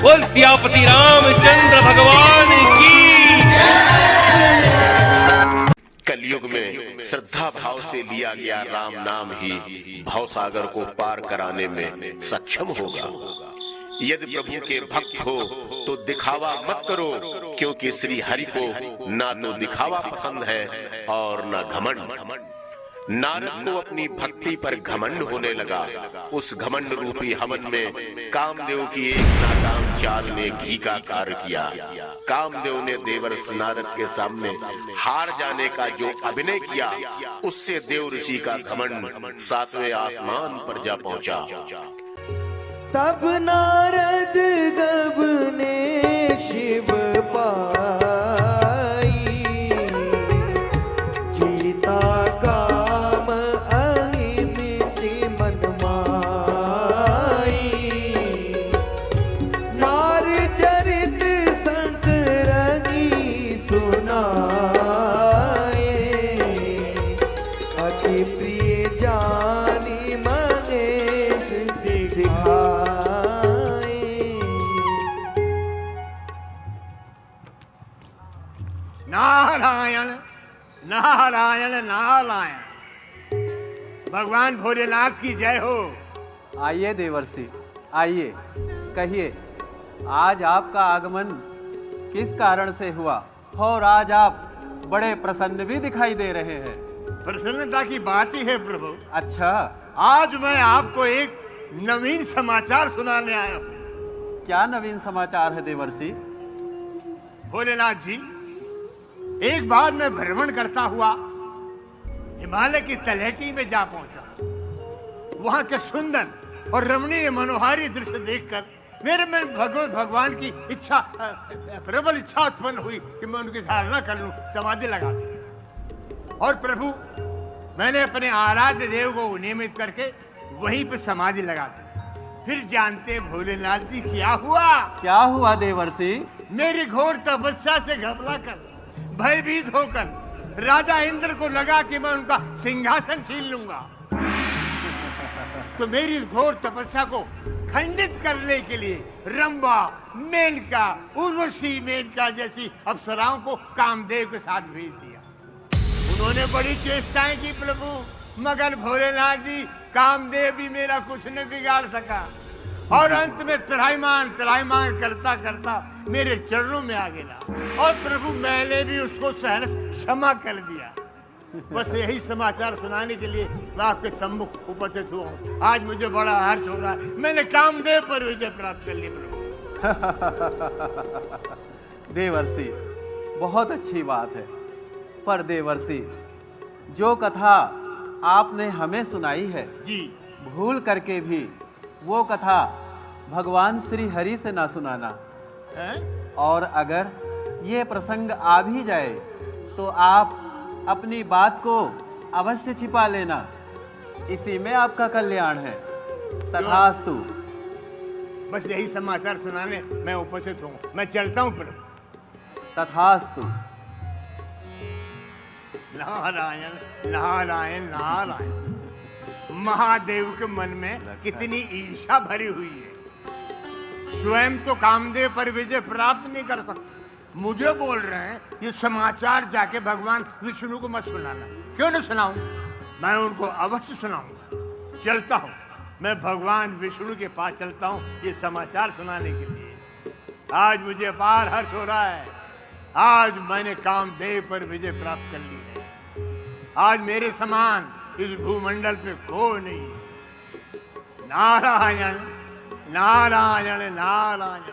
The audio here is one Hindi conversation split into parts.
बोल सियापति रामचंद्र भगवान की। कलयुग में श्रद्धा भाव से लिया गया राम नाम ही भवसागर को पार कराने में सक्षम होगा। यदि प्रभु के भक्त हो तो दिखावा मत करो, क्योंकि श्री हरि को ना तो दिखावा पसंद है और ना घमंड। नारद को अपनी भक्ति पर घमंड होने लगा। उस घमंड रूपी हवन में कामदेव की एक नाकाम चाल ने घी का कार्य किया। कामदेव ने देवर्षि नारद के सामने हार जाने का जो अभिनय किया, उससे देव ऋषि का घमंड 7वें आसमान पर जा पहुंचा। तब नारद गबने शिव पाई, जीता काम अहिमित मन माई। नार चरित संकरगी सुनाए, अति प्रिय जानी महेश सिखाए। नारायण नारायण नारायण। भगवान भोलेनाथ की जय हो। आइए देवर्षि, आइए, कहिए आज आपका आगमन किस कारण से हुआ और आज आप बड़े प्रसन्न भी दिखाई दे रहे हैं। प्रसन्नता की बात ही है प्रभु। अच्छा, आज मैं आपको एक नवीन समाचार सुनाने आया हूँ। क्या नवीन समाचार है देवर्षि? भोलेनाथ जी, एक बार मैं भ्रमण करता हुआ हिमालय की तलहटी में जा पहुंचा। वहां के सुंदर और रमणीय मनोहारी दृश्य देखकर मेरे में भगवान की इच्छा, प्रबल इच्छा उत्पन्न हुई कि मैं उनकी धारणा कर लूं, समाधि लगा दूं। और प्रभु, मैंने अपने आराध्य देव को नियमित करके वहीं पे समाधि लगा दी। फिर जानते भोलेनाथ जी क्या हुआ? क्या हुआ देवर्षि? मेरी घोर तपस्या से घबरा कर, भयभीत होकर राजा इंद्र को लगा कि मैं उनका सिंहासन छीन लूंगा। तो मेरी घोर तपस्या को खंडित करने के लिए रंभा, मेनका, उर्वशी, मेनका जैसी अप्सराओं को कामदेव के साथ भेज दिया। उन्होंने बड़ी चेष्टाएं की प्रभु, मगर भोलेनाथ जी, कामदेव भी मेरा कुछ न बिगाड़ सका। और अंत में त्राहिमाम करता करता मेरे चरणों में आ गिरा। और प्रभु, मैंने भी उसको सहर्ष क्षमा कर दिया। बस यही समाचार सुनाने के लिए मैं आपके सम्मुख उपस्थित हुआ हूँ। आज मुझे बड़ा हर्ष हो रहा है, मैंने कामदेव पर विजय प्राप्त कर ली प्रभु। देवर्षि, बहुत अच्छी बात है, पर देवर्षि, जो कथा आपने हमें सुनाई है जी, भूल करके भी वो कथा भगवान श्री हरि से ना सुनाना है? और अगर ये प्रसंग आ भी जाए तो आप अपनी बात को अवश्य छिपा लेना, इसी में आपका कल्याण है। तथास्तु। बस यही समाचार सुनाने मैं उपस्थित हूँ। मैं चलता हूँ प्रभु। तथास्तु। नारायण नारायण नारायण। महादेव के मन में कितनी ईर्ष्या भरी हुई है। स्वयं तो कामदेव पर विजय प्राप्त नहीं कर सकते, मुझे बोल रहे हैं ये समाचार जाके भगवान विष्णु को मत सुनाना। क्यों न सुनाऊं? मैं उनको अवश्य सुनाऊंगा। चलता हूँ, मैं भगवान विष्णु के पास चलता हूँ ये समाचार सुनाने के लिए। आज मुझे अपार हर्ष हो रहा है। आज मैंने कामदेव पर विजय प्राप्त कर ली है। आज मेरे समान इस भूमंडल पे कोई नहीं। नारायण नारायण नारायण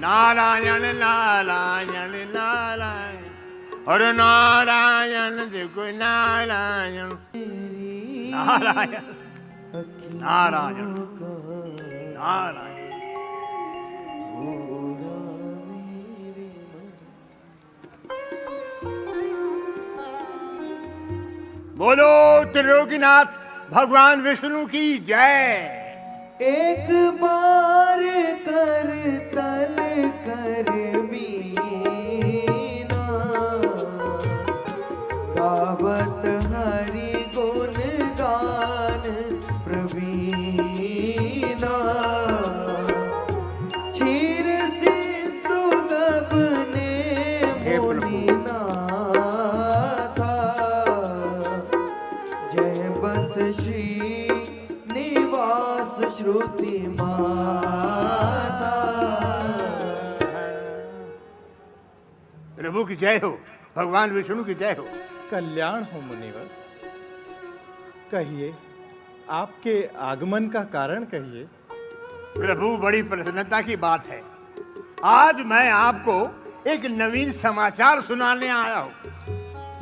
नारायण नारायण नारायण। और नारायण देखो, नारायण नारायण नारायण नारायण। बोलो त्रिलोकीनाथ भगवान विष्णु की जय। एक बार कर तल कर बीना, गावत हरि गुण गान प्रवीणा। क्षीर सिंधु गबने मुनिनाथा जय बस श्री निवास श्रुति माता। प्रभु की जय हो, भगवान विष्णु की जय हो। कल्याण हो मुनिवर। कहिए, आपके आगमन का कारण कहिए। प्रभु, बड़ी प्रसन्नता की बात है। आज मैं आपको एक नवीन समाचार सुनाने आया हूँ।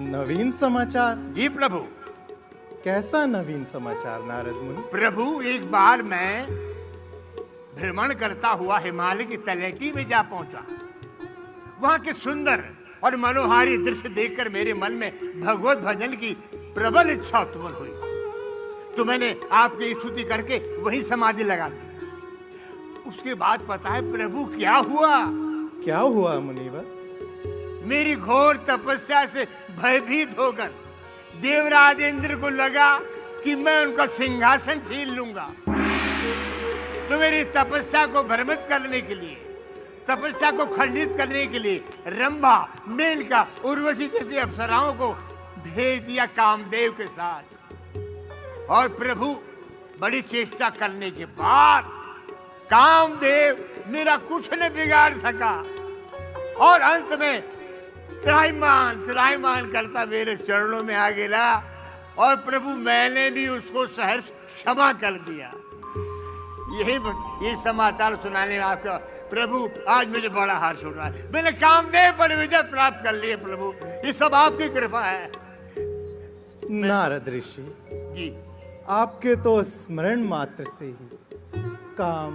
नवीन समाचार? जी प्रभु। कैसा नवीन समाचार नारद मुनि? प्रभु, एक बार मैं भ्रमण करता हुआ हिमालय की तलहटी में जा पहुंचा। वहां के सुंदर और मनोहारी दृश्य देखकर मेरे मन में भगवत भजन की प्रबल इच्छा उत्पन्न हुई, तो मैंने आपकी स्तुति करके वही समाधि लगा दी। उसके बाद पता है प्रभु क्या हुआ? क्या हुआ मुनिवर? मेरी घोर तपस्या से भयभीत होकर देवराज इंद्र को लगा कि मैं उनका सिंहासन छीन लूंगा। तो मेरी तपस्या को भ्रमित करने के लिए, तपस्या को खंडित करने के लिए रंभा, मेनका, उर्वशी जैसी अप्सराओं को भेज दिया कामदेव के साथ। और प्रभु, बड़ी चेष्टा करने के बाद कामदेव मेरा कुछ न बिगाड़ सका और अंत में त्राहिमाम करता मेरे चरणों में आ गिरा। और प्रभु, मैंने भी उसको सहर्ष क्षमा कर दिया। ये समाचार सुनाने में आपका प्रभु, आज मुझे बड़ा हर्ष हो रहा है। मैंने कामदेव पर विजय प्राप्त कर ली है प्रभु, ये सब आपकी कृपा है। नारद ऋषि जी, आपके तो स्मरण मात्र से ही काम,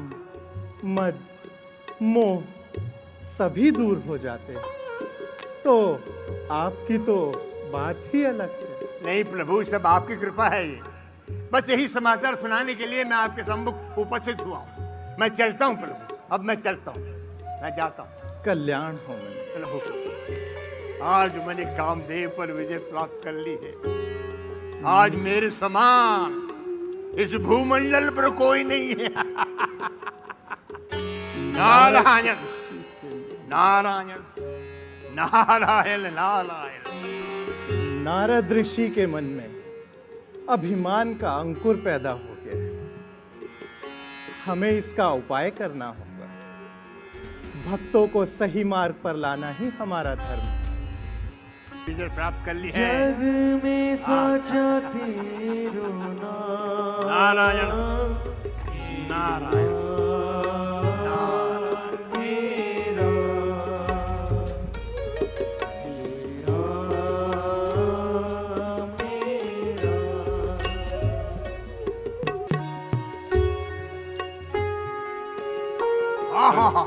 मद, मोह सभी दूर हो जाते हैं। तो आपकी तो बात ही अलग है। नहीं प्रभु, सब आपकी कृपा है। ये बस यही समाचार सुनाने के लिए मैं आपके सम्मुख उपस्थित हुआ हूँ। मैं चलता हूँ प्रभु, अब मैं चलता हूँ, मैं जाता हूँ। कल्याण हो मुनि। प्रभु, आज मैंने कामदेव पर विजय प्राप्त कर ली है। आज मेरे समान इस भूमंडल पर कोई नहीं है। नारायण नारायण नारायण नारायण। नारद ऋषि के मन में अभिमान का अंकुर पैदा हो गया है। हमें इसका उपाय करना होगा। भक्तों को सही मार्ग पर लाना ही हमारा धर्म है। विजय प्राप्त कर ली है। जग में साचा तेरो नाम नारायण नारायण मेरा आहा,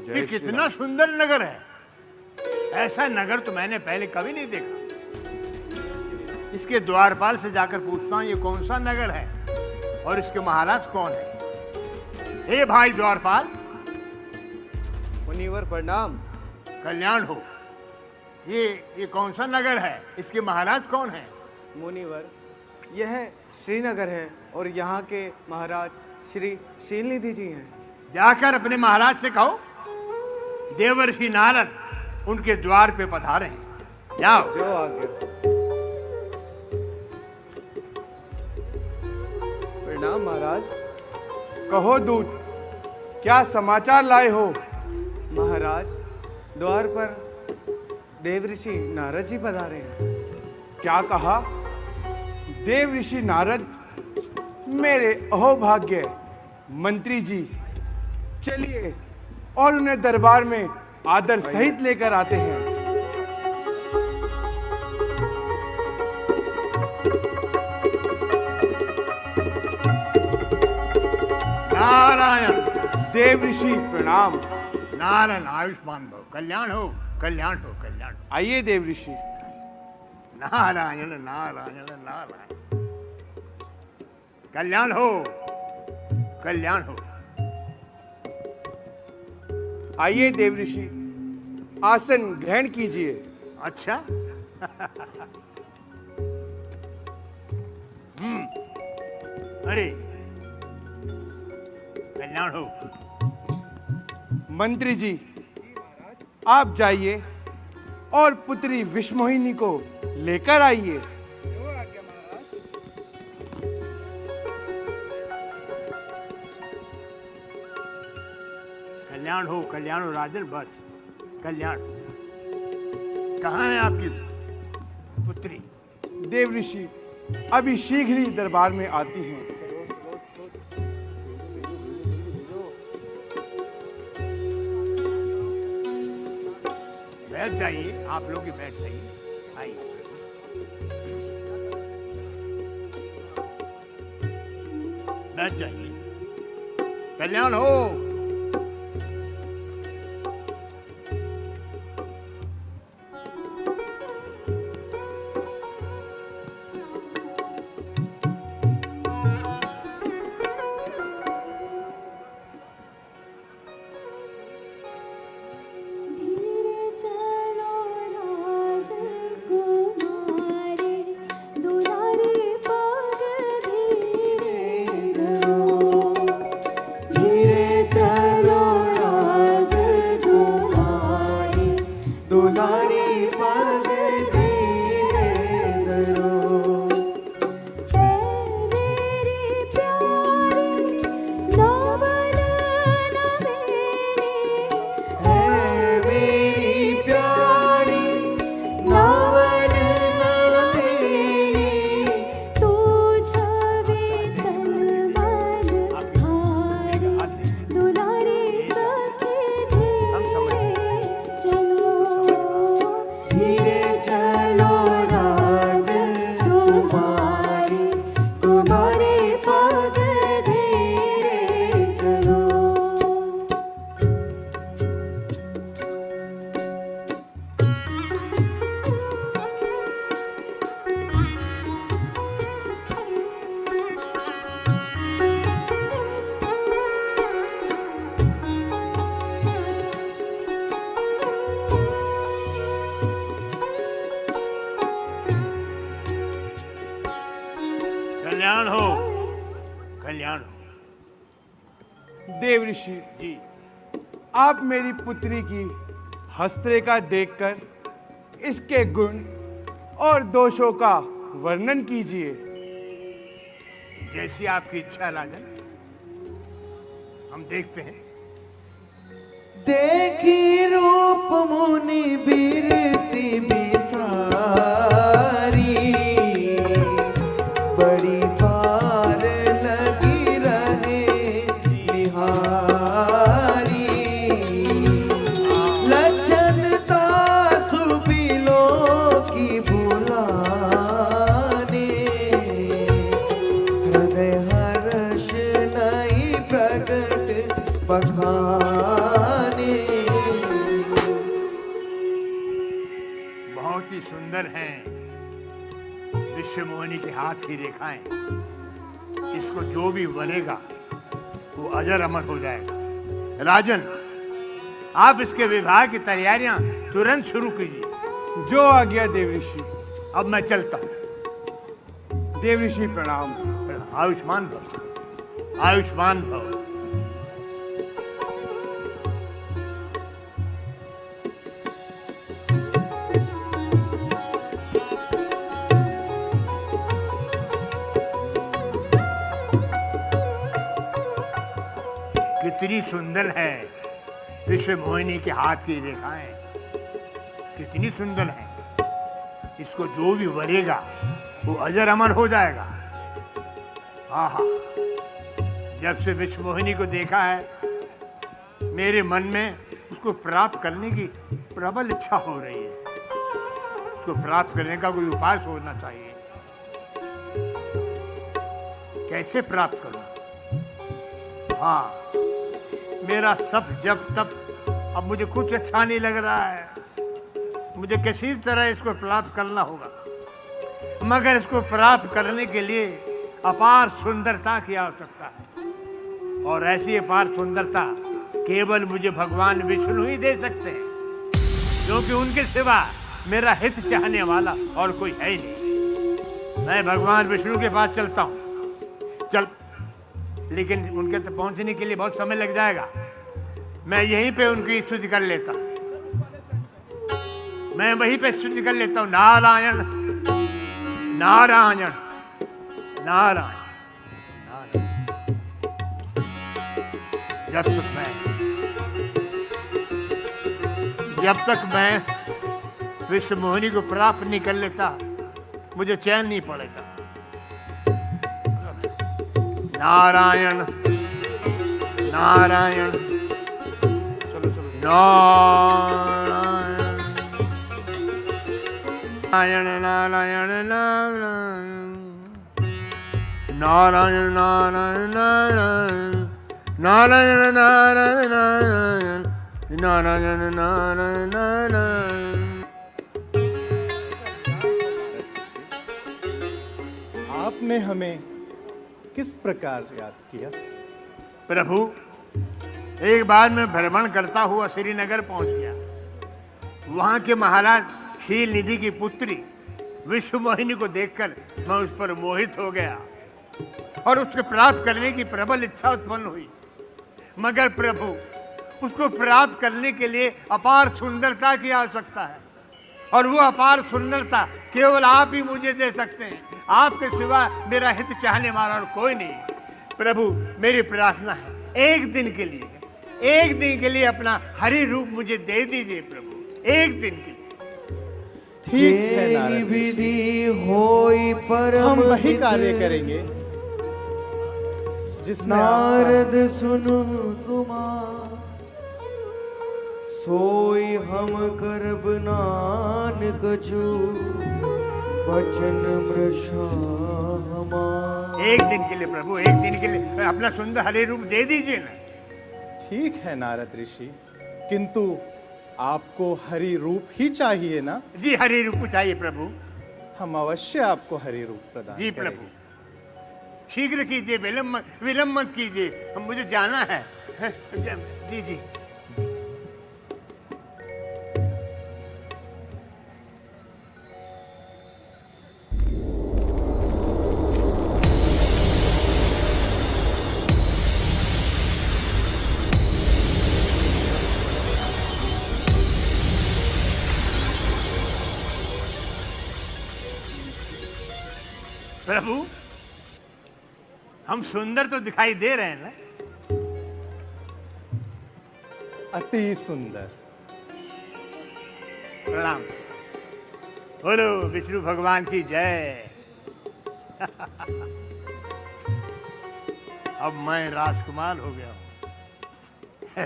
ये कितना सुंदर नगर है। ऐसा नगर तो मैंने पहले कभी नहीं देखा। इसके द्वारपाल से जाकर पूछता हूँ ये कौन सा नगर है और इसके महाराज कौन है। हे भाई द्वारपाल। मुनिवर प्रणाम। कल्याण हो। ये कौन सा नगर है, इसके महाराज कौन है? मुनिवर, यह श्रीनगर है और यहाँ के महाराज श्री शीलनिधि जी हैं। जाकर अपने महाराज से कहो देवर्षि नारद उनके द्वार पे पधारे हैं। जाओ। जो आगे। प्रणाम महाराज। कहो दूत, क्या समाचार लाए हो? महाराज, द्वार पर देव ऋषि नारद जी पधारे हैं। क्या कहा? देव ऋषि नारद? मेरे अहोभाग्य मंत्री जी, चलिए और उन्हें दरबार में आदर सहित लेकर आते हैं। नारायण। देव ऋषि प्रणाम। नारायण, आयुष्मान भव। कल्याण हो, कल्याण हो, कल्याण हो। आइए देव ऋषि। नारायण नारायण नारायण। कल्याण हो, कल्याण हो। आइए देव ऋषि, आसन ग्रहण कीजिए। अच्छा। अरे कल्याण हो। मंत्री जी, आप जाइए और पुत्री विश्वमोहिनी को लेकर आइए। कल्याण हो राजन, बस कल्याण। कहाँ है आपकी पुत्री? देव ऋषि अभी शीघ्र ही दरबार में आती हैं। बैठ जाइए, आप लोग ही बैठ जाइए, आइए। बैठ जाइए। कल्याण हो। कल्याण हो, कल्याण हो। देव ऋषि जी, आप मेरी पुत्री की हस्तरेखा देखकर इसके गुण और दोषों का वर्णन कीजिए। जैसी आपकी इच्छा राजन, हम देखते हैं। देखी रूप मुनि बिरती बिसारी, बड़ी पार लगी रहे निहारी। लज्जनता सुबिलों की बुलाने, हृदय हर्ष नई प्रगट बखाने। बहुत ही सुंदर हैं विश्वमोहिनी के हाथ की रेखाएं। इसको जो भी बनेगा वो अजर अमर हो जाएगा। राजन, आप इसके विवाह की तैयारियां तुरंत शुरू कीजिए। जो आज्ञा देव ऋषि। अब मैं चलता हूं। देव ऋषि प्रणाम। आयुष्मान भव, आयुष्मान भव। कितनी सुंदर है विश्वमोहिनी के हाथ की रेखाएं, कितनी सुंदर है। इसको जो भी वरेगा वो अजर अमर हो जाएगा। आहा, जब से विश्वमोहिनी को देखा है मेरे मन में उसको प्राप्त करने की प्रबल इच्छा हो रही है। उसको प्राप्त करने का कोई उपाय सोचना चाहिए। कैसे प्राप्त करूं? हाँ, मेरा सब जब तब अब मुझे कुछ अच्छा नहीं लग रहा है। मुझे किसी भी तरह इसको प्राप्त करना होगा, मगर इसको प्राप्त करने के लिए अपार सुंदरता की आवश्यकता है। और ऐसी अपार सुंदरता केवल मुझे भगवान विष्णु ही दे सकते हैं, क्योंकि उनके सिवा मेरा हित चाहने वाला और कोई है ही नहीं। मैं भगवान विष्णु के पास चलता हूँ। चल, लेकिन उनके तक पहुंचने के लिए बहुत समय लग जाएगा। मैं यहीं पे उनकी स्तुति कर लेता हूं। मैं वहीं पे स्तुति कर लेता हूं। नारायण नारायण नारायण नारायण। जब तक मैं विश्व मोहिनी को प्राप्त नहीं कर लेता, मुझे चैन नहीं पड़ेगा। नारायण नारायण नारायण नारायण नारायण नारायण नारायण नारायण नारायण नारायण नारायण नारायण। आपने हमें किस प्रकार याद किया? प्रभु, एक बार मैं भ्रमण करता हुआ श्रीनगर पहुंच गया। वहां के महाराज शील निधि की पुत्री विश्व मोहिनी को देखकर मैं उस पर मोहित हो गया और उसको प्राप्त करने की प्रबल इच्छा उत्पन्न हुई। मगर प्रभु, उसको प्राप्त करने के लिए अपार सुंदरता की आवश्यकता है और वो अपार सुंदरता केवल आप ही मुझे दे सकते हैं। आपके सिवा मेरा हित चाहने वाला और कोई नहीं। प्रभु, मेरी प्रार्थना है, एक दिन के लिए अपना हरि रूप मुझे दे दीजिए प्रभु, एक दिन के लिए। ठीक है नारद ऋषि, विधि होई परम हम वही हित। कार्य करेंगे जिसमें नारद सुनु तुमा सोई हम करब नानक जो वचन मृषा हमार। एक दिन के लिए प्रभु, एक दिन के लिए अपना सुंदर हरि रूप दे दीजिए ना। ठीक है नारद ऋषि, किंतु आपको हरि रूप ही चाहिए ना? जी, हरि रूप चाहिए प्रभु। हम अवश्य आपको हरि रूप प्रदान जी करेंगे। प्रभु, शीघ्र कीजिए, विलंब मत कीजिए, मुझे जाना है। जी जी। प्रभु, हम सुंदर तो दिखाई दे रहे हैं ना? अति सुंदर। प्रणाम। बोलो विष्णु भगवान की जय। अब मैं राजकुमार हो गया हूं।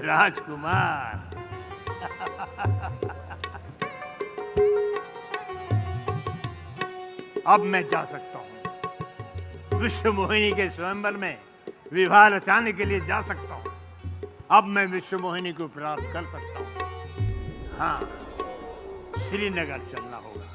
राजकुमार। अब मैं जा सकता हूं। विश्व मोहिनी के स्वयंवर में विवाह रचाने के लिए जा सकता हूं। अब मैं विश्व मोहिनी को प्राप्त कर सकता हूं। हाँ, श्रीनगर चलना होगा।